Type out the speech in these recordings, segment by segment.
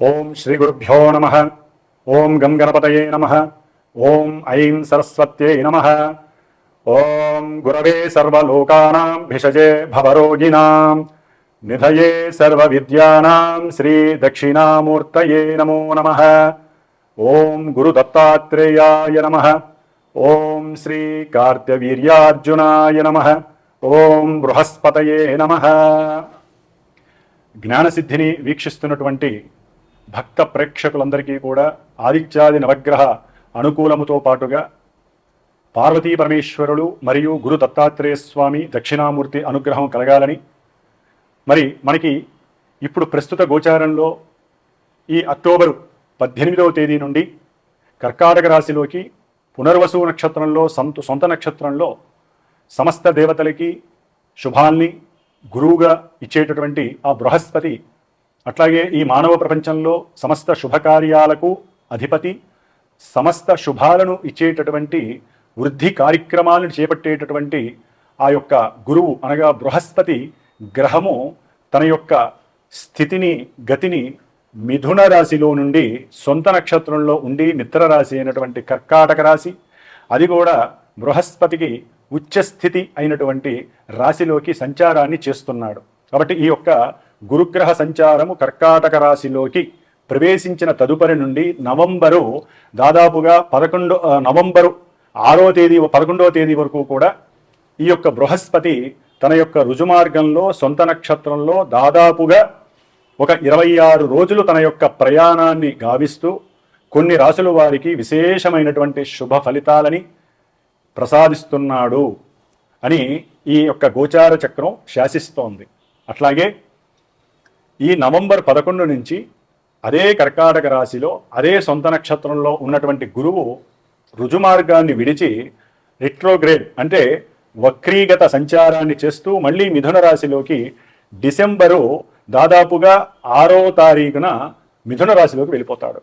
ఓం శ్రీ గురుభ్యో నమః. ఓం గం గణపతయే నమః. ఓం ఐం సరస్వత్యై నమః. ఓం గురవే సర్వలోకానాం భిషజే భవరోగిణాం నిధయే సర్వవిద్యానాం శ్రీ దక్షిణామూర్తయే నమో నమః. ఓం గురు దత్తాత్రేయాయ నమః. ఓం శ్రీ కార్త్యవీర్యార్జునాయ నమః. ఓం బృహస్పతయే నమః. జ్ఞానసిద్ధిని వీక్షిస్తున్నటువంటి భక్త ప్రేక్షకులందరికీ కూడా ఆదిత్యాది నవగ్రహ అనుకూలముతో పాటుగా పార్వతీ పరమేశ్వరులు మరియు గురు దత్తాత్రేయ స్వామి దక్షిణామూర్తి అనుగ్రహం కలగాలని, మరి మనకి ఇప్పుడు ప్రస్తుత గోచారంలో ఈ అక్టోబరు 18వ తేదీ నుండి కర్కాటక రాశిలోకి పునర్వసు నక్షత్రంలో సొంత నక్షత్రంలో సమస్త దేవతలకి శుభాల్ని గురువుగా ఇచ్చేటటువంటి ఆ బృహస్పతి, అట్లాగే ఈ మానవ ప్రపంచంలో సమస్త శుభకార్యాలకు అధిపతి, సమస్త శుభాలను ఇచ్చేటటువంటి వృద్ధి కార్యక్రమాలను చేపట్టేటటువంటి ఆ యొక్క గురువు అనగా బృహస్పతి గ్రహము తన యొక్క స్థితిని గతిని మిథున రాశిలో నుండి సొంత నక్షత్రంలో ఉండి మిత్ర రాశి అయినటువంటి కర్కాటక రాశి, అది కూడా బృహస్పతికి ఉచ్చస్థితి అయినటువంటి రాశిలోకి సంచారాన్ని చేస్తున్నాడు. కాబట్టి ఈ యొక్క గురుగ్రహ సంచారము కర్కాటక రాశిలోకి ప్రవేశించిన తదుపరి నుండి నవంబరు దాదాపుగా నవంబరు 11వ తేదీ వరకు కూడా ఈ యొక్క బృహస్పతి తన యొక్క రుజుమార్గంలో సొంత నక్షత్రంలో దాదాపుగా ఒక 26 రోజులు తన యొక్క ప్రయాణాన్ని గావిస్తూ కొన్ని రాశుల వారికి విశేషమైనటువంటి శుభ ఫలితాలని ప్రసాదిస్తున్నాడు అని ఈ యొక్క గోచార చక్రం శాసిస్తోంది. అట్లాగే ఈ నవంబర్ 11 నుంచి అదే కర్కాటక రాశిలో అదే సొంత నక్షత్రంలో ఉన్నటువంటి గురువు రుజుమార్గాన్ని విడిచి రిట్రోగ్రేడ్ అంటే వక్రీగత సంచారాన్ని చేస్తూ మళ్ళీ మిథున రాశిలోకి డిసెంబరు దాదాపుగా 6వ తారీఖున మిథున రాశిలోకి వెళ్ళిపోతాడు.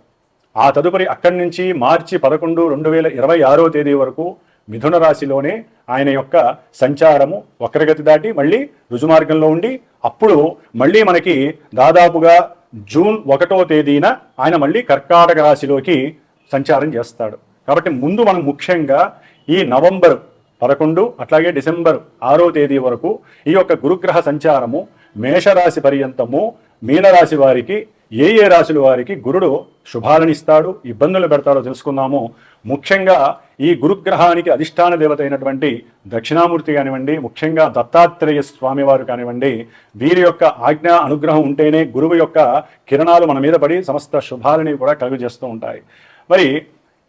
ఆ తదుపరి అక్కడి నుంచి మార్చి 11, 2026వ తేదీ వరకు మిథున రాశిలోనే ఆయన యొక్క సంచారము వక్రగతి దాటి మళ్ళీ రుజుమార్గంలో ఉండి అప్పుడు మళ్ళీ మనకి దాదాపుగా జూన్ 1వ తేదీన ఆయన మళ్ళీ కర్కాటక రాశిలోకి సంచారం చేస్తాడు. కాబట్టి ముందు మనం ముఖ్యంగా ఈ నవంబర్ 11 అట్లాగే డిసెంబర్ 6వ తేదీ వరకు ఈ యొక్క గురుగ్రహ సంచారము మేషరాశి పర్యంతము మీనరాశి వారికి ఏ రాశుల వారికి గురుడు శుభాలను ఇస్తాడు, ఇబ్బందులు పెడతాడో తెలుసుకుందాము. ముఖ్యంగా ఈ గురుగ్రహానికి అధిష్టాన దేవత అయినటువంటి దక్షిణామూర్తి కానివ్వండి, ముఖ్యంగా దత్తాత్రేయ స్వామివారు కానివ్వండి, వీరి యొక్క ఆజ్ఞా అనుగ్రహం ఉంటేనే గురువు యొక్క కిరణాలు మన మీద పడి సమస్త శుభాలని కూడా కలుగజేస్తూ ఉంటాయి. మరి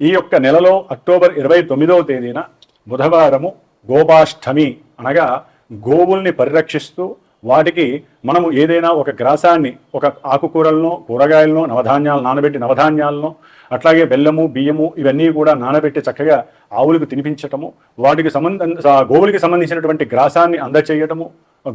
ఈ యొక్క నెలలో అక్టోబర్ 29వ తేదీన బుధవారము గోపాష్టమి అనగా గోవుల్ని పరిరక్షిస్తూ వాటికి మనము ఏదైనా ఒక గ్రాసాన్ని, ఒక ఆకుకూరలను, కూరగాయలను, నవధాన్యాలను అట్లాగే బెల్లము, బియ్యము ఇవన్నీ కూడా నానబెట్టి చక్కగా ఆవులకు తినిపించటము, వాటికి గోవులకి సంబంధించినటువంటి గ్రాసాన్ని అందచేయటము,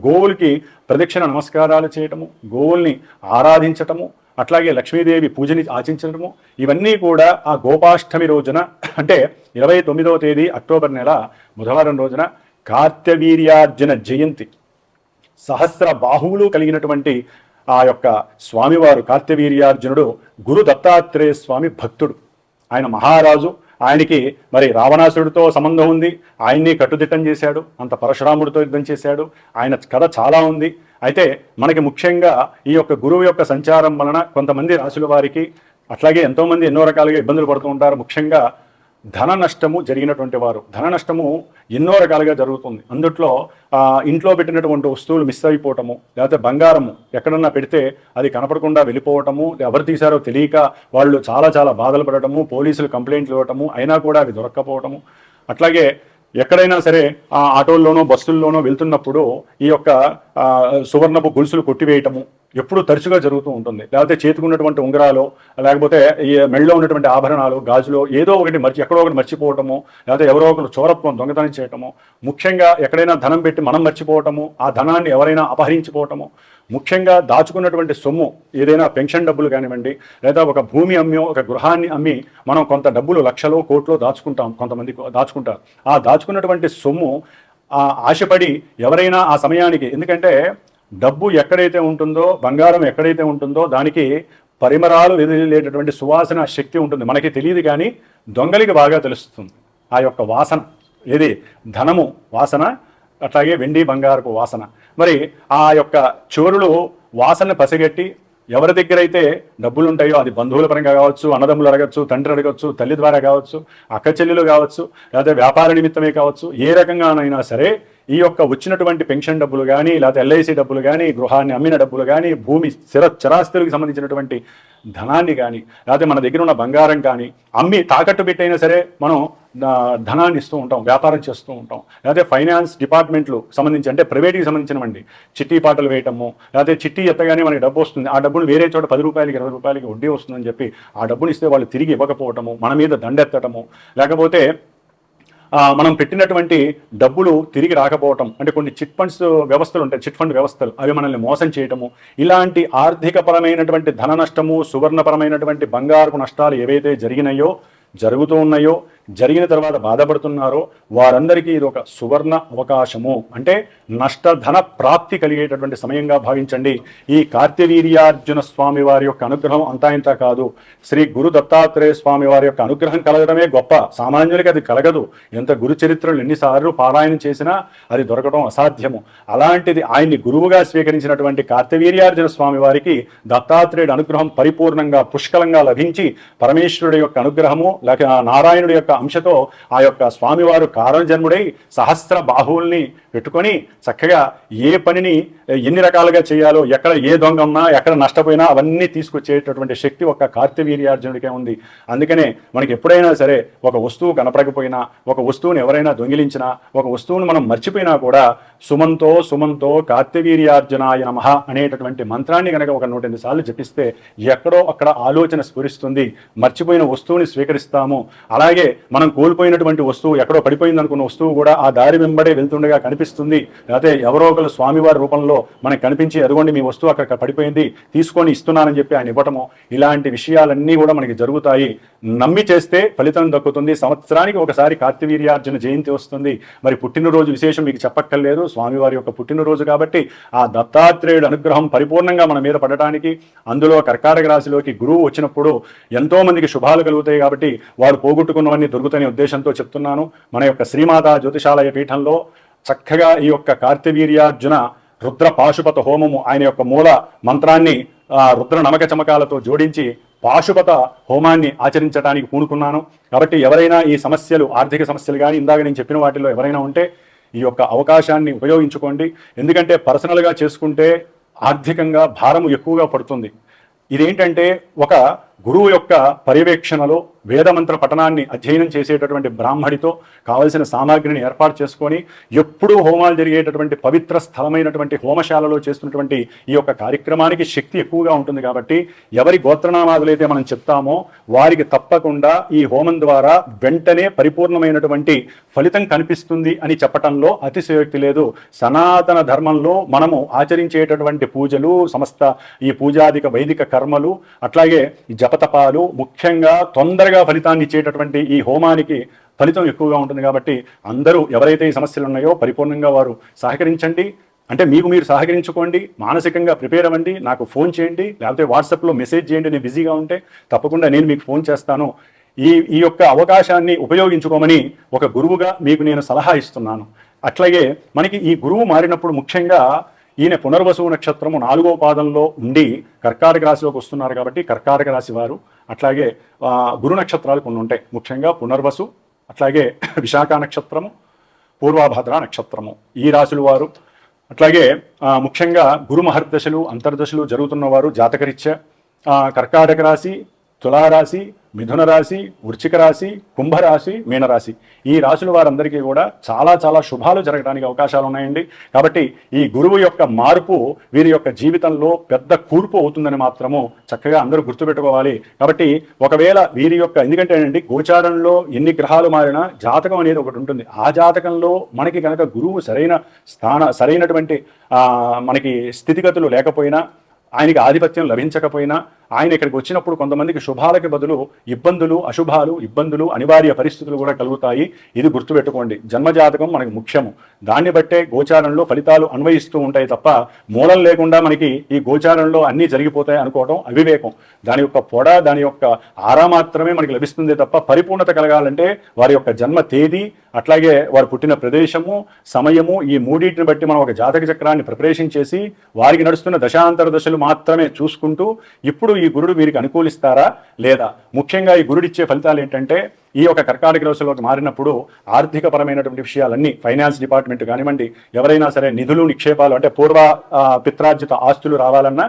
గోవులకి ప్రదక్షిణ నమస్కారాలు చేయటము, గోవుల్ని ఆరాధించటము, అట్లాగే లక్ష్మీదేవి పూజని ఆచరించడము, ఇవన్నీ కూడా ఆ గోపాష్టమి రోజున అంటే 29వ తేదీ అక్టోబర్ నెల బుధవారం రోజున కార్త్యవీర్యార్జున జయంతి, సహస్ర బాహువులు కలిగినటువంటి ఆ యొక్క స్వామివారు కార్త్యవీర్యార్జునుడు గురు దత్తాత్రేయ స్వామి భక్తుడు. ఆయన మహారాజు. ఆయనకి మరి రావణాసుడితో సంబంధం ఉంది. ఆయన్ని కట్టుదిట్టం చేశాడు. అంత పరశురాముడితో యుద్ధం చేశాడు. ఆయన కథ చాలా ఉంది. అయితే మనకి ముఖ్యంగా ఈ యొక్క గురువు యొక్క సంచారం వలన కొంతమంది రాశుల వారికి అట్లాగే ఎంతోమంది ఎన్నో రకాలుగా ఇబ్బందులు పడుతూ ఉంటారు. ముఖ్యంగా ధన నష్టము జరిగినటువంటి వారు, ధన నష్టము ఎన్నో రకాలుగా జరుగుతుంది. అందుట్లో ఇంట్లో పెట్టినటువంటి వస్తువులు మిస్ అయిపోవటము, లేకపోతే బంగారము ఎక్కడన్నా పెడితే అది కనపడకుండా వెళ్ళిపోవటము, ఎవరు తీశారో తెలియక వాళ్ళు చాలా బాధలు పడటము, పోలీసులు కంప్లైంట్లు ఇవ్వటము, అయినా కూడా అవి దొరక్కపోవటము, అట్లాగే ఎక్కడైనా సరే ఆటోల్లోనో బస్సుల్లోనో వెళ్తున్నప్పుడు ఈ యొక్క సువర్ణపు గొలుసులు కొట్టివేయటము ఎప్పుడు తరచుగా జరుగుతూ ఉంటుంది. లేకపోతే చేతుకున్నటువంటి ఉంగరాలు, లేకపోతే ఈ మెళ్ళలో ఉన్నటువంటి ఆభరణాలు, గాజులు ఏదో ఒకటి ఎక్కడో ఒకటి మర్చిపోవటము, లేకపోతే ఎవరో ఒకరు చోరత్వం దొంగతనం చేయటము, ముఖ్యంగా ఎక్కడైనా ధనం పెట్టి మనం మర్చిపోవటము, ఆ ధనాన్ని ఎవరైనా అపహరించిపోవటము, ముఖ్యంగా దాచుకున్నటువంటి సొమ్ము ఏదైనా పెన్షన్ డబ్బులు కానివ్వండి, లేదా ఒక భూమి అమ్మి ఒక గృహాన్ని అమ్మి మనం కొంత డబ్బులు లక్షలో కోట్లో కొంతమంది దాచుకుంటారు. ఆ దాచుకున్నటువంటి సొమ్ము ఆశపడి ఎవరైనా ఆ సమయానికి, ఎందుకంటే డబ్బు ఎక్కడైతే ఉంటుందో, బంగారం ఎక్కడైతే ఉంటుందో దానికి పరిమరాలు వెదిలేటటువంటి సువాసన శక్తి ఉంటుంది. మనకి తెలియదు కానీ దొంగలికి బాగా తెలుస్తుంది ఆ యొక్క వాసన. ఏది ధనము వాసన, అట్లాగే వెండి బంగారపు వాసన. మరి ఆ యొక్క చోరులు వాసనను పసిగట్టి ఎవరి దగ్గర అయితే డబ్బులు ఉంటాయో, అది బంధువుల పరంగా కావచ్చు, అన్నదమ్ములు అడగచ్చు, తండ్రి అడగచ్చు, తల్లి ద్వారా కావచ్చు, అక్క చెల్లెలు కావచ్చు, లేకపోతే వ్యాపార నిమిత్తమే కావచ్చు, ఏ రకంగానైనా సరే ఈ యొక్క వచ్చినటువంటి పెన్షన్ డబ్బులు కానీ, లేకపోతే ఎల్ఐసి డబ్బులు కానీ, గృహాన్ని అమ్మిన డబ్బులు కానీ, భూమి చరాస్తులకు సంబంధించినటువంటి ధనాన్ని కానీ, లేకపోతే మన దగ్గర ఉన్న బంగారం కానీ అమ్మి తాకట్టు పెట్టైనా సరే మనం ధనాన్ని ఇస్తూ ఉంటాం, వ్యాపారం చేస్తూ ఉంటాం. లేకపోతే ఫైనాన్స్ డిపార్ట్మెంట్లు సంబంధించి, అంటే ప్రైవేట్కి సంబంధించినవండి, చిట్టి పాటలు వేయటము, లేకపోతే చిట్టి ఎత్తగానే మనకి డబ్బు వస్తుంది, ఆ డబ్బులు వేరే చోట 10 రూపాయలకి 20 రూపాయలకి వడ్డీ వస్తుందని చెప్పి ఆ డబ్బులు ఇస్తే వాళ్ళు తిరిగి ఇవ్వకపోవటము, మన మీద దండెత్తటము, లేకపోతే మనం పెట్టినటువంటి డబ్బులు తిరిగి రాకపోవటం, అంటే కొన్ని చిట్ ఫండ్స్ వ్యవస్థలు ఉంటాయి, చిట్ ఫండ్ వ్యవస్థలు, అవి మనల్ని మోసం చేయటము, ఇలాంటి ఆర్థికపరమైనటువంటి ధన నష్టము, సువర్ణపరమైనటువంటి బంగారు నష్టాలు ఏవైతే జరిగినాయో, జరుగుతూ ఉన్నాయో, జరిగిన తర్వాత బాధపడుతున్నారో వారందరికీ ఇది ఒక సువర్ణ అవకాశము. అంటే నష్టధన ప్రాప్తి కలిగేటటువంటి సమయంగా భావించండి. ఈ కార్తవీర్యార్జున స్వామి వారి యొక్క అనుగ్రహం అంతా ఇంత కాదు. శ్రీ గురు దత్తాత్రేయ స్వామి వారి యొక్క అనుగ్రహం కలగడమే గొప్ప, సామాన్యులకి అది కలగదు. ఎంత గురు చరిత్రలు ఎన్నిసార్లు పారాయణం చేసినా అది దొరకడం అసాధ్యము. అలాంటిది ఆయన్ని గురువుగా స్వీకరించినటువంటి కార్తవీర్యార్జున స్వామి వారికి దత్తాత్రేయుడు అనుగ్రహం పరిపూర్ణంగా పుష్కలంగా లభించి, పరమేశ్వరుడి యొక్క అనుగ్రహము లేక నారాయణుడి యొక్క అంశతో ఆ యొక్క స్వామివారు కారణజన్ముడై సహస్ర బాహువుల్ని పెట్టుకొని చక్కగా ఏ పనిని ఎన్ని రకాలుగా చేయాలో, ఎక్కడ ఏ దొంగ ఉన్నా, ఎక్కడ నష్టపోయినా అవన్నీ తీసుకొచ్చేటటువంటి శక్తి ఒక కార్తవీర్యార్జునుడికే ఉంది. అందుకనే మనకి ఎప్పుడైనా సరే ఒక వస్తువు కనపడకపోయినా, ఒక వస్తువుని ఎవరైనా దొంగిలించినా, ఒక వస్తువును మనం మర్చిపోయినా కూడా సుమంతో సుమంతో కార్తవీర్యార్జునాయ నమః అనేటటువంటి మంత్రాన్ని కనుక ఒక 108 సార్లు జపిస్తే ఎక్కడో అక్కడ ఆలోచన స్ఫురిస్తుంది, మర్చిపోయిన వస్తువుని స్వీకరిస్తాము. అలాగే మనం కోల్పోయినటువంటి వస్తువు, ఎక్కడో పడిపోయింది అనుకున్న వస్తువు కూడా ఆ దారి వెంబడే వెళ్తుండగా కనిపిస్తుంది. లేకపోతే ఎవరో ఒకరు స్వామివారి రూపంలో మనకు కనిపించి, అదిగోండి మీ వస్తువు అక్కడ పడిపోయింది, తీసుకొని ఇస్తున్నానని చెప్పి ఆయన ఇవ్వటము, ఇలాంటి విషయాలన్నీ కూడా మనకి జరుగుతాయి. నమ్మి చేస్తే ఫలితం దక్కుతుంది. సంవత్సరానికి ఒకసారి కార్తవీర్యార్జున జయంతి వస్తుంది. మరి పుట్టినరోజు విశేషం మీకు చెప్పక్కర్లేదు, స్వామివారి యొక్క పుట్టినరోజు కాబట్టి ఆ దత్తాత్రేయుడు అనుగ్రహం పరిపూర్ణంగా మన మీద పడటానికి, అందులో కర్కాటక రాశిలోకి గురువు వచ్చినప్పుడు ఎంతో మందికి శుభాలు కలుగుతాయి కాబట్టి వారు పోగొట్టుకున్నవన్నీ దొరుకుతాయనే ఉద్దేశంతో చెప్తున్నాను. మన యొక్క శ్రీమాతా జ్యోతిషాలయ పీఠంలో చక్కగా ఈ యొక్క కార్తవీర్యార్జున రుద్ర పాశుపత హోమము, ఆయన యొక్క మూల మంత్రాన్ని రుద్ర నమక చమకాలతో జోడించి పాశుపత హోమాన్ని ఆచరించడానికి పూనుకున్నాను. కాబట్టి ఎవరైనా ఈ సమస్యలు, ఆర్థిక సమస్యలు కానీ ఇందాక నేను చెప్పిన వాటిలో ఎవరైనా ఉంటే ఈ యొక్క అవకాశాన్ని ఉపయోగించుకోండి. ఎందుకంటే పర్సనల్గా చేసుకుంటే ఆర్థికంగా భారము ఎక్కువగా పడుతుంది. ఇదేంటంటే ఒక గురువు యొక్క పర్యవేక్షణలో వేదమంత్ర పఠనాన్ని అధ్యయనం చేసేటటువంటి బ్రాహ్మడితో కావలసిన సామాగ్రిని ఏర్పాటు చేసుకొని ఎప్పుడూ హోమాలు జరిగేటటువంటి పవిత్ర స్థలమైనటువంటి హోమశాలలో చేస్తున్నటువంటి ఈ యొక్క కార్యక్రమానికి శక్తి ఎక్కువగా ఉంటుంది. కాబట్టి ఎవరి గోత్రనామాదులైతే మనం చెప్తామో వారికి తప్పకుండా ఈ హోమం ద్వారా వెంటనే పరిపూర్ణమైనటువంటి ఫలితం కనిపిస్తుంది అని చెప్పటంలో అతిశయోక్తి లేదు. సనాతన ధర్మంలో మనము ఆచరించేటటువంటి పూజలు, సమస్త ఈ పూజాదిక వైదిక కర్మలు, అట్లాగే జపతపాలు ముఖ్యంగా తొందరగా ఫలితాన్ని ఇచ్చేటటువంటి ఈ హోమానికి ఫలితం ఎక్కువగా ఉంటుంది. కాబట్టి అందరూ ఎవరైతే ఈ సమస్యలు ఉన్నాయో పరిపూర్ణంగా వారు సహకరించండి. అంటే మీకు మీరు సహకరించుకోండి, మానసికంగా ప్రిపేర్ అవ్వండి, నాకు ఫోన్ చేయండి, లేకపోతే వాట్సాప్లో మెసేజ్ చేయండి. నేను బిజీగా ఉంటే తప్పకుండా నేను మీకు ఫోన్ చేస్తాను. ఈ యొక్క అవకాశాన్ని ఉపయోగించుకోమని ఒక గురువుగా మీకు నేను సలహా ఇస్తున్నాను. అట్లాగే మనకి ఈ గురువు మారినప్పుడు ముఖ్యంగా ఈయన పునర్వసు నక్షత్రము 4వ పాదంలో ఉండి కర్కాటక రాశిలోకి వస్తున్నారు. కాబట్టి కర్కాటక రాశి వారు, అట్లాగే గురు నక్షత్రాలు కొన్ని ఉంటాయి, ముఖ్యంగా పునర్వసు, అట్లాగే విశాఖ నక్షత్రము, పూర్వభద్ర నక్షత్రము, ఈ రాశుల వారు, అట్లాగే ముఖ్యంగా గురు మహర్దశలు అంతర్దశలు జరుగుతున్నవారు జాతకరీత్యా కర్కాటక రాశి, తులారాశి, మిథున రాశి, వృశ్చిక రాశి, కుంభరాశి, మీనరాశి, ఈ రాశుల వారందరికీ కూడా చాలా చాలా శుభాలు జరగడానికి అవకాశాలు ఉన్నాయండి. కాబట్టి ఈ గురువు యొక్క మార్పు వీరి యొక్క జీవితంలో పెద్ద కూర్పు అవుతుందని మాత్రము చక్కగా అందరూ గుర్తుపెట్టుకోవాలి. కాబట్టి ఒకవేళ వీరి యొక్క, ఎందుకంటే అండి గోచారంలో ఎన్ని గ్రహాలు మారినా జాతకం అనేది ఒకటి ఉంటుంది. ఆ జాతకంలో మనకి కనుక గురువు సరైనటువంటి మనకి స్థితిగతులు లేకపోయినా, ఆయనకి ఆధిపత్యం లభించకపోయినా, ఆయన ఇక్కడికి వచ్చినప్పుడు కొంతమందికి శుభాలకి బదులు ఇబ్బందులు, అశుభాలు, ఇబ్బందులు, అనివార్య పరిస్థితులు కూడా కలుగుతాయి. ఇది గుర్తుపెట్టుకోండి. జన్మజాతకం మనకి ముఖ్యము. దాన్ని బట్టే గోచారంలో ఫలితాలు అన్వయిస్తూ ఉంటాయి తప్ప మూలం లేకుండా మనకి ఈ గోచారంలో అన్నీ జరిగిపోతాయి అనుకోవడం అవివేకం. దాని యొక్క పొడ, దాని యొక్క ఆరా మాత్రమే మనకి లభిస్తుంది తప్ప పరిపూర్ణత కలగాలంటే వారి యొక్క జన్మ తేదీ, అట్లాగే వారు పుట్టిన ప్రదేశము, సమయము, ఈ మూడింటిని బట్టి మనం ఒక జాతక చక్రాన్ని ప్రిపరేషన్ చేసి వారికి నడుస్తున్న దశాంతర దశలు మాత్రమే చూసుకుంటూ ఇప్పుడు ఈ గురుడు వీరికి అనుకూలిస్తారా లేదా, ముఖ్యంగా ఈ గురుడిచ్చే ఫలితాలు ఏంటంటే ఈ యొక్క కర్కాటక రాశిలోకి మారినప్పుడు ఆర్థిక పరమైనటువంటి విషయాలన్నీ, ఫైనాన్స్ డిపార్ట్మెంట్ కానివ్వండి, ఎవరైనా సరే నిధులు నిక్షేపాలు అంటే పూర్వ పిత్రార్జిత ఆస్తులు రావాలన్నా,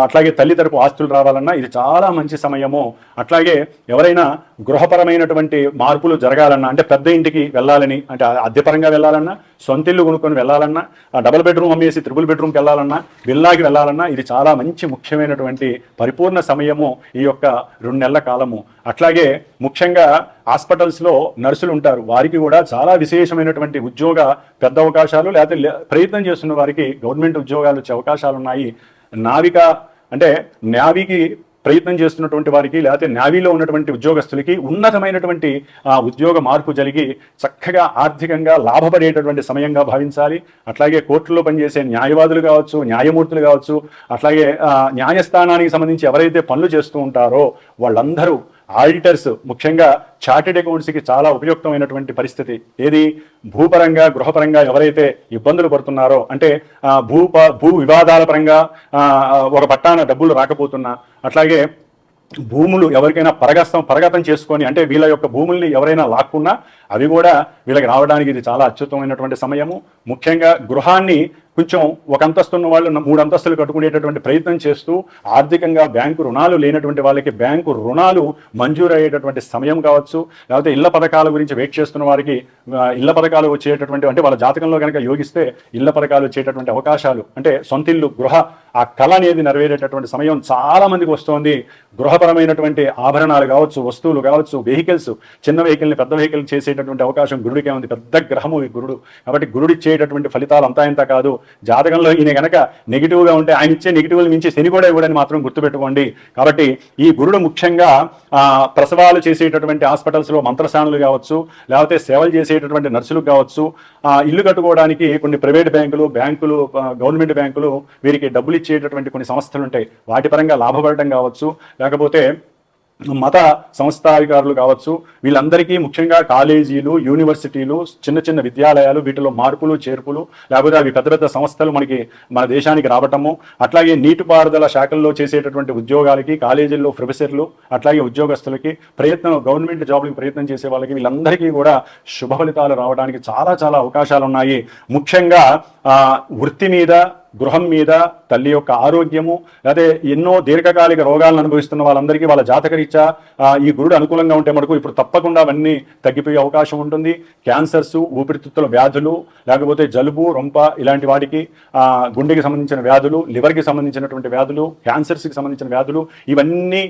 అట్లాగే తల్లి తరపు ఆస్తులు రావాలన్నా ఇది చాలా మంచి సమయము. అట్లాగే ఎవరైనా గృహపరమైనటువంటి మార్పులు జరగాలన్నా, అంటే పెద్ద ఇంటికి వెళ్ళాలని, అంటే అద్దెపరంగా వెళ్ళాలన్నా, సొంత ఇల్లు కొనుక్కొని వెళ్ళాలన్నా, డబుల్ బెడ్రూమ్ అమ్మేసి ట్రిపుల్ బెడ్రూమ్కి వెళ్ళాలన్నా, విల్లాకి వెళ్ళాలన్నా ఇది చాలా మంచి ముఖ్యమైనటువంటి పరిపూర్ణ సమయము ఈ యొక్క 2 నెలల కాలము. అట్లాగే ముఖ్యంగా హాస్పిటల్స్లో నర్సులు ఉంటారు, వారికి కూడా చాలా విశేషమైనటువంటి ఉద్యోగ పెద్ద అవకాశాలు, లేకపోతే ప్రయత్నం చేస్తున్న వారికి గవర్నమెంట్ ఉద్యోగాలు వచ్చే అవకాశాలు ఉన్నాయి. నావిక అంటే నేవీకి ప్రయత్నం చేస్తున్నటువంటి వారికి, లేకపోతే నేవీలో ఉన్నటువంటి ఉద్యోగస్తులకి ఉన్నతమైనటువంటి ఉద్యోగ మార్పు జరిగి చక్కగా ఆర్థికంగా లాభపడేటటువంటి సమయంగా భావించాలి. అట్లాగే కోర్టులో పనిచేసే న్యాయవాదులు కావచ్చు, న్యాయమూర్తులు కావచ్చు, అట్లాగే న్యాయస్థానానికి సంబంధించి ఎవరైతే పనులు చేస్తూ ఉంటారో వాళ్ళందరూ, ఆడిటర్స్, ముఖ్యంగా చార్టెడ్ అకౌంట్స్కి చాలా ఉపయుక్తమైనటువంటి పరిస్థితి. ఏది భూపరంగా, గృహపరంగా ఎవరైతే ఇబ్బందులు పడుతున్నారో, అంటే భూ వివాదాల పరంగా ఒక పట్టాన డబ్బులు రాకపోతున్నా, అట్లాగే భూములు ఎవరికైనా పరగతం చేసుకొని, అంటే వీళ్ళ యొక్క భూముల్ని ఎవరైనా లాక్కున్నా అవి కూడా వీళ్ళకి రావడానికి ఇది చాలా అత్యుత్తమైనటువంటి సమయము. ముఖ్యంగా గృహాన్ని కొంచెం ఒక అంతస్తున్న వాళ్ళు 3 అంతస్తులు కట్టుకునేటటువంటి ప్రయత్నం చేస్తూ ఆర్థికంగా బ్యాంకు రుణాలు లేనటువంటి వాళ్ళకి బ్యాంకు రుణాలు మంజూరు అయ్యేటటువంటి సమయం కావచ్చు, లేకపోతే ఇళ్ల పథకాల గురించి వెయిట్ చేస్తున్న వారికి ఇళ్ల పథకాలు వచ్చేటటువంటి, అంటే వాళ్ళ జాతకంలో కనుక యోగిస్తే ఇళ్ల పథకాలు వచ్చేటటువంటి అవకాశాలు, అంటే సొంతిల్లు, గృహ ఆ కళ అనేది నెరవేరేటటువంటి సమయం చాలా మందికి వస్తుంది. గృహపరమైనటువంటి ఆభరణాలు కావచ్చు, వస్తువులు కావచ్చు, వెహికల్స్, చిన్న వెహికల్ని పెద్ద వెహికల్ చేసేటటువంటి అవకాశం గురుడికే ఉంది. పెద్ద గ్రహము ఈ గురుడు. కాబట్టి గురుడిచ్చేటటువంటి ఫలితాలు అంతా ఇంత కాదు. జాతకంలో ఈయన కనుక నెగిటివ్గా ఉంటే ఆయన ఇచ్చే నెగిటివ్లు మించి శని కూడా ఇవ్వడని మాత్రం గుర్తుపెట్టుకోండి. కాబట్టి ఈ గురుడు ముఖ్యంగా ప్రసవాలు చేసేటటువంటి హాస్పిటల్స్లో మంత్రస్థానాలు కావచ్చు, లేకపోతే సేవలు చేసేటటువంటి నర్సులు కావచ్చు, ఇల్లు కట్టుకోవడానికి కొన్ని ప్రైవేట్ బ్యాంకులు, గవర్నమెంట్ బ్యాంకులు వీరికి డబ్బులు ఇచ్చేటటువంటి కొన్ని సంస్థలు ఉంటాయి, వాటి పరంగా లాభపడటం కావచ్చు, లేకపోతే మత సంస్థాధికారులు కావచ్చు, వీళ్ళందరికీ ముఖ్యంగా కాలేజీలు, యూనివర్సిటీలు, చిన్న చిన్న విద్యాలయాలు, వీటిలో మార్పులు చేర్పులు, లేకపోతే అవి పెద్ద పెద్ద సంస్థలు మన దేశానికి రావటము, అట్లాగే నీటిపారుదల శాఖల్లో చేసేటటువంటి ఉద్యోగాలకి, కాలేజీల్లో ప్రొఫెసర్లు, అట్లాగే ఉద్యోగస్తులకి గవర్నమెంట్ జాబ్లకి ప్రయత్నం చేసే వాళ్ళకి వీళ్ళందరికీ కూడా శుభ ఫలితాలు రావడానికి చాలా చాలా అవకాశాలు ఉన్నాయి. ముఖ్యంగా వృత్తి మీద, గృహం మీద, తల్లి యొక్క ఆరోగ్యము, లేదా ఎన్నో దీర్ఘకాలిక రోగాలను అనుభవిస్తున్న వాళ్ళందరికీ వాళ్ళ జాతకరీత్యా ఈ గురుడు అనుకూలంగా ఉంటే మనకు ఇప్పుడు తప్పకుండా అవన్నీ తగ్గిపోయే అవకాశం ఉంటుంది. క్యాన్సర్స్, ఊపిరితిత్తుల వ్యాధులు, లేకపోతే జలుబు, రొంప ఇలాంటి వాటికి, గుండెకి సంబంధించిన వ్యాధులు, లివర్కి సంబంధించినటువంటి వ్యాధులు, క్యాన్సర్స్కి సంబంధించిన వ్యాధులు, ఇవన్నీ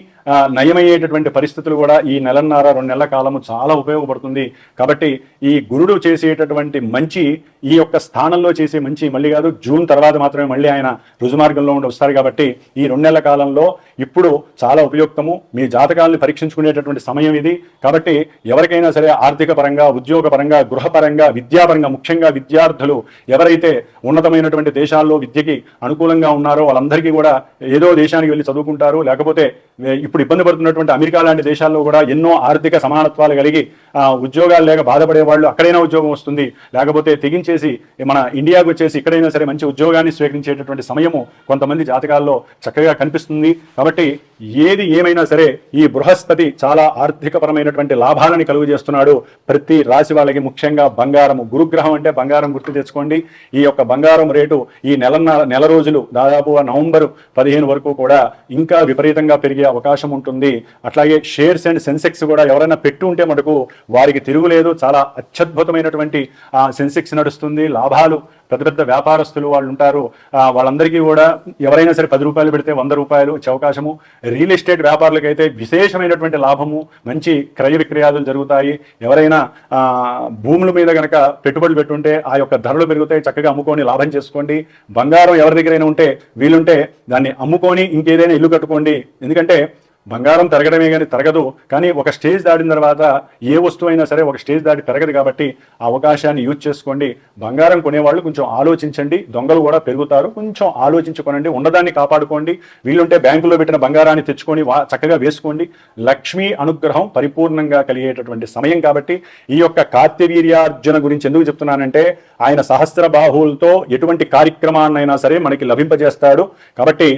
నయమయ్యేటటువంటి పరిస్థితులు కూడా ఈ 1.5-2 నెలల కాలము చాలా ఉపయోగపడుతుంది. కాబట్టి ఈ గురుడు చేసేటటువంటి మంచి, ఈ యొక్క స్థానంలో చేసే మంచి మళ్ళీ కాదు, జూన్ తర్వాత మాత్రమే మళ్ళీ ఆయన రుజుమార్గంలో ఉండి వస్తారు. కాబట్టి ఈ 2 నెలల కాలంలో ఇప్పుడు చాలా ఉపయుక్తము. మీ జాతకాలను పరీక్షించుకునేటటువంటి సమయం ఇది. కాబట్టి ఎవరికైనా సరే ఆర్థిక పరంగా, ఉద్యోగ పరంగా, గృహపరంగా, విద్యాపరంగా, ముఖ్యంగా విద్యార్థులు ఎవరైతే ఉన్నతమైనటువంటి దేశాల్లో విద్యకి అనుకూలంగా ఉన్నారో వాళ్ళందరికీ కూడా ఏదో దేశానికి వెళ్ళి చదువుకుంటారు, లేకపోతే ఇప్పుడు ఇబ్బంది పడుతున్నటువంటి అమెరికా లాంటి దేశాల్లో కూడా ఎన్నో ఆర్థిక సమానత్వాలు కలిగి ఉద్యోగాలు లేక బాధపడే వాళ్ళు అక్కడైనా ఉద్యోగం వస్తుంది, లేకపోతే తెగించేసి మన ఇండియాకు వచ్చేసి ఇక్కడైనా సరే మంచి ఉద్యోగాన్ని స్వీకరించేటటువంటి సమయము కొంతమంది జాతకాల్లో చక్కగా కనిపిస్తుంది. కాబట్టి ఏది ఏమైనా సరే ఈ బృహస్పతి చాలా ఆర్థికపరమైనటువంటి లాభాలని కలుగు చేస్తున్నాడు ప్రతి రాశి వాళ్ళకి. ముఖ్యంగా బంగారము, గురుగ్రహం అంటే బంగారం గుర్తు తెచ్చుకోండి. ఈ యొక్క బంగారం రేటు ఈ నెల రోజులు దాదాపు నవంబర్ 15 వరకు కూడా ఇంకా విపరీతంగా పెరిగే అవకాశం ఉంటుంది. అట్లాగే షేర్స్ అండ్ సెన్సెక్స్ కూడా ఎవరైనా పెట్టి ఉంటే మటుకు వారికి తిరుగులేదు. చాలా అత్యద్భుతమైనటువంటి సెన్సెక్స్ నడుస్తుంది, లాభాలు పెద్ద పెద్ద వ్యాపారస్తులు వాళ్ళు ఉంటారు, వాళ్ళందరికీ కూడా ఎవరైనా సరే 10 రూపాయలు పెడితే 100 రూపాయలు వచ్చే అవకాశము. రియల్ ఎస్టేట్ వ్యాపారులకైతే విశేషమైనటువంటి లాభము, మంచి క్రయ విక్రయాలు జరుగుతాయి. ఎవరైనా భూముల మీద కనుక పెట్టుబడులు పెట్టుంటే ఆ యొక్క ధరలు పెరుగుతాయి, చక్కగా అమ్ముకొని లాభం చేసుకోండి. బంగారం ఎవరి దగ్గరైనా ఉంటే వీలుంటే దాన్ని అమ్ముకొని ఇంకేదైనా ఇల్లు కట్టుకోండి. ఎందుకంటే బంగారం తరగడమే కానీ తరగదు, కానీ ఒక స్టేజ్ దాటిన తర్వాత ఏ వస్తువు అయినా సరే ఒక స్టేజ్ దాటి పెరగదు. కాబట్టి ఆ అవకాశాన్ని యూజ్ చేసుకోండి. బంగారం కొనేవాళ్ళు కొంచెం ఆలోచించండి, దొంగలు కూడా పెరుగుతారు, కొంచెం ఆలోచించుకోనండి, ఉన్నదాన్ని కాపాడుకోండి. వీళ్ళుంటే బ్యాంకులో పెట్టిన బంగారాన్ని తెచ్చుకొని చక్కగా వేసుకోండి. లక్ష్మీ అనుగ్రహం పరిపూర్ణంగా కలిగేటటువంటి సమయం. కాబట్టి ఈ యొక్క కార్తవీర్యార్జున గురించి ఎందుకు చెప్తున్నానంటే ఆయన సహస్ర బాహువులతో ఎటువంటి కార్యక్రమాన్నైనా సరే మనకి లభింపజేస్తాడు. కాబట్టి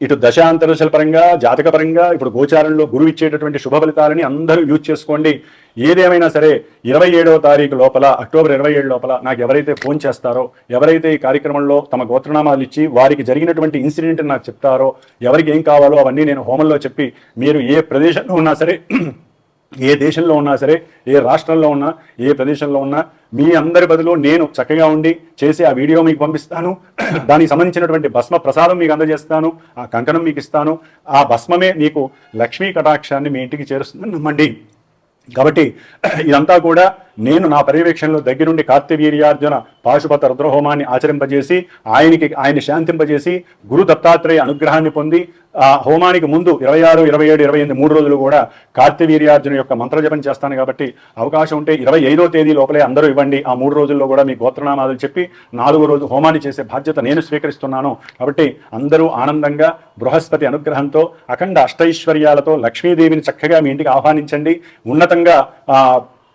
ఇటు దశాంతరదశల పరంగా, జాతక పరంగా, ఇప్పుడు గోచారంలో గురువు ఇచ్చేటటువంటి శుభ ఫలితాలని అందరూ యూజ్ చేసుకోండి. ఏదేమైనా సరే 27వ తారీఖు లోపల, అక్టోబర్ 27 లోపల నాకు ఎవరైతే ఫోన్ చేస్తారో, ఎవరైతే ఈ కార్యక్రమంలో తమ గోత్రనామాలు ఇచ్చి వారికి జరిగినటువంటి ఇన్సిడెంట్ నాకు చెప్తారో, ఎవరికి ఏం కావాలో అవన్నీ నేను హోమంలో చెప్పి, మీరు ఏ ప్రదేశంలో ఉన్నా సరే, ఏ దేశంలో ఉన్నా సరే, ఏ రాష్ట్రంలో ఉన్నా, ఏ ప్రదేశంలో ఉన్నా, మీ అందరి బదులు నేను చక్కగా ఉండి చేసి ఆ వీడియో మీకు పంపిస్తాను. దానికి సంబంధించినటువంటి భస్మ ప్రసాదం మీకు అందజేస్తాను, ఆ కంకణం మీకు ఇస్తాను. ఆ భస్మమే మీకు లక్ష్మీ కటాక్షాన్ని మీ ఇంటికి చేరుస్తుందని నమ్మండి. కాబట్టి ఇదంతా కూడా నేను నా పర్యవేక్షణలో దగ్గరుండి కార్తవీర్యార్జున పాశుపత రుద్రహోమాన్ని ఆచరింపజేసి ఆయన్ని శాంతింపజేసి గురు దత్తాత్రేయ అనుగ్రహాన్ని పొంది ఆ హోమానికి ముందు 26, 27, 28 3 రోజులు కూడా కార్తవీర్యార్జున యొక్క మంత్రజపం చేస్తాను. కాబట్టి అవకాశం ఉంటే 25వ తేదీ లోపలే అందరూ ఇవ్వండి. ఆ 3 రోజుల్లో కూడా మీ గోత్రనామాలు చెప్పి 4వ రోజు హోమాన్ని చేసే బాధ్యత నేను స్వీకరిస్తున్నాను. కాబట్టి అందరూ ఆనందంగా బృహస్పతి అనుగ్రహంతో అఖండ అష్టైశ్వర్యాలతో లక్ష్మీదేవిని చక్కగా మీ ఇంటికి ఆహ్వానించండి. ఉన్నతంగా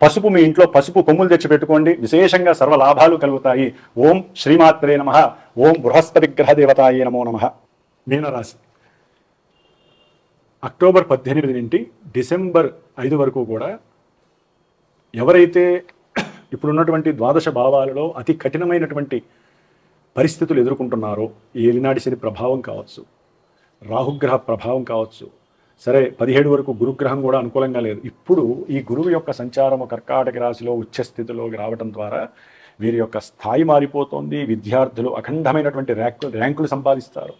పసుపు, మీ ఇంట్లో పసుపు కొమ్ములు తెచ్చి పెట్టుకోండి. విశేషంగా సర్వ లాభాలు కలుగుతాయి. ఓం శ్రీమాత్రే నమః. ఓం బృహస్పతి గ్రహ దేవతాయే నమో నమః. మీనరాశి అక్టోబర్ 18 నుండి డిసెంబర్ 5 వరకు కూడా ఎవరైతే ఇప్పుడున్నటువంటి ద్వాదశ భావాలలో అతి కఠినమైనటువంటి పరిస్థితులు ఎదుర్కొంటున్నారో, ఏలినాడి శని ప్రభావం కావచ్చు, రాహుగ్రహ ప్రభావం కావచ్చు, సరే 17 వరకు గురుగ్రహం కూడా అనుకూలంగా లేదు. ఇప్పుడు ఈ గురువు యొక్క సంచారము కర్కాటక రాశిలో ఉచ్చస్థితిలోకి రావడం ద్వారా వీరి యొక్క స్థాయి మారిపోతుంది. విద్యార్థులు అఖండమైనటువంటి ర్యాంకులు సంపాదిస్తారు.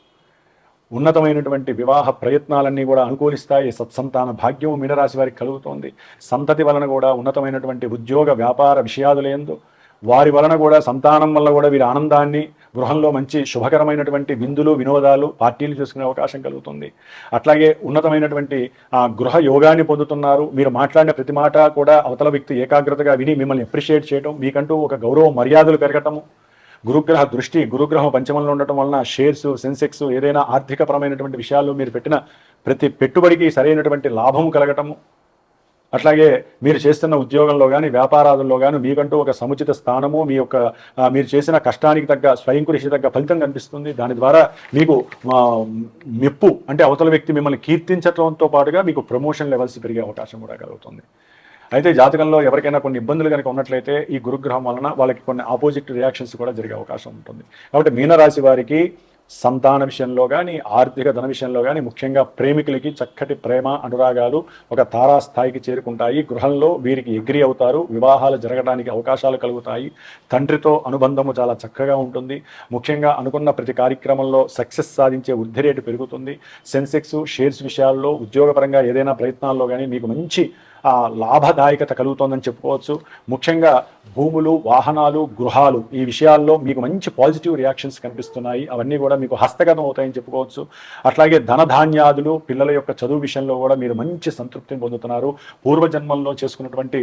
ఉన్నతమైనటువంటి వివాహ ప్రయత్నాలన్నీ కూడా అనుకూలిస్తాయి. సత్సంతాన భాగ్యం మీనరాశి వారికి కలుగుతోంది. సంతతి వలన కూడా ఉన్నతమైనటువంటి ఉద్యోగ వ్యాపార విషయాదులందు వారి వలన కూడా, సంతానం వల్ల కూడా వీరి ఆనందాన్ని, గృహంలో మంచి శుభకరమైనటువంటి విందులు, వినోదాలు, పార్టీలు చేసుకునే అవకాశం కలుగుతుంది. అట్లాగే ఉన్నతమైనటువంటి గృహ యోగాన్ని పొందుతున్నారు. మీరు మాట్లాడిన ప్రతి మాట కూడా అవతల వ్యక్తి ఏకాగ్రతగా విని మిమ్మల్ని అప్రిషియేట్ చేయడం, మీకంటూ ఒక గౌరవ మర్యాదలు పెరగటము. గురుగ్రహ దృష్టి, గురుగ్రహం పంచమంలో ఉండటం వలన షేర్స్, సెన్సెక్స్, ఏదైనా ఆర్థికపరమైనటువంటి విషయాల్లో మీరు పెట్టిన ప్రతి పెట్టుబడికి సరైనటువంటి లాభం కలగటము. అట్లాగే మీరు చేస్తున్న ఉద్యోగంలో కానీ, వ్యాపారాదుల్లో కానీ మీకంటూ ఒక సముచిత స్థానము, మీరు చేసిన కష్టానికి తగ్గ, స్వయం కృషి తగ్గ ఫలితం కనిపిస్తుంది. దాని ద్వారా మీకు మెప్పు, అంటే అవతల వ్యక్తి మిమ్మల్ని కీర్తించడంతో పాటుగా మీకు ప్రమోషన్ లెవెల్స్ పెరిగే అవకాశం కూడా కలుగుతుంది. అయితే జాతకంలో ఎవరికైనా కొన్ని ఇబ్బందులు కనుక ఉన్నట్లయితే ఈ గురుగ్రహం వలన వాళ్ళకి కొన్ని ఆపోజిట్ రియాక్షన్స్ కూడా జరిగే అవకాశం ఉంటుంది. కాబట్టి మీనరాశి వారికి సంతాన విషయంలో కానీ, ఆర్థిక ధన విషయంలో కానీ, ముఖ్యంగా ప్రేమికులకి చక్కటి ప్రేమ అనురాగాలు ఒక తారాస్థాయికి చేరుకుంటాయి. గృహంలో వీరికి ఎగ్రీ అవుతారు. వివాహాలు జరగడానికి అవకాశాలు కలుగుతాయి. తండ్రితో అనుబంధము చాలా చక్కగా ఉంటుంది. ముఖ్యంగా అనుకున్న ప్రతి కార్యక్రమంలో సక్సెస్ సాధించే వృద్ధి రేటు పెరుగుతుంది. సెన్సెక్స్, షేర్స్ విషయాల్లో, ఉద్యోగపరంగా ఏదైనా ప్రయత్నాల్లో కానీ మీకు మంచి లాభదాయకత కలుగుతోందని చెప్పుకోవచ్చు. ముఖ్యంగా భూములు, వాహనాలు, గృహాలు, ఈ విషయాల్లో మీకు మంచి పాజిటివ్ రియాక్షన్స్ కనిపిస్తున్నాయి. అవన్నీ కూడా మీకు హస్తగతం అవుతాయని చెప్పుకోవచ్చు. అట్లాగే ధనధాన్యాదులు, పిల్లల యొక్క చదువు విషయంలో కూడా మీరు మంచి సంతృప్తిని పొందుతున్నారు. పూర్వజన్మంలో చేసుకున్నటువంటి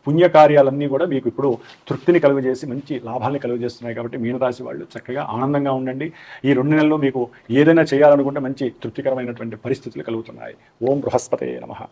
పుణ్యకార్యాలన్నీ కూడా మీకు ఇప్పుడు తృప్తిని కలుగజేసి మంచి లాభాన్ని కలుగజేస్తున్నాయి. కాబట్టి మీనరాశి వాళ్ళు చక్కగా ఆనందంగా ఉండండి. ఈ 2 నెలల్లో మీకు ఏదైనా చేయాలనుకుంటే మంచి తృప్తికరమైనటువంటి పరిస్థితులు కలుగుతున్నాయి. ఓం బృహస్పతే నమః.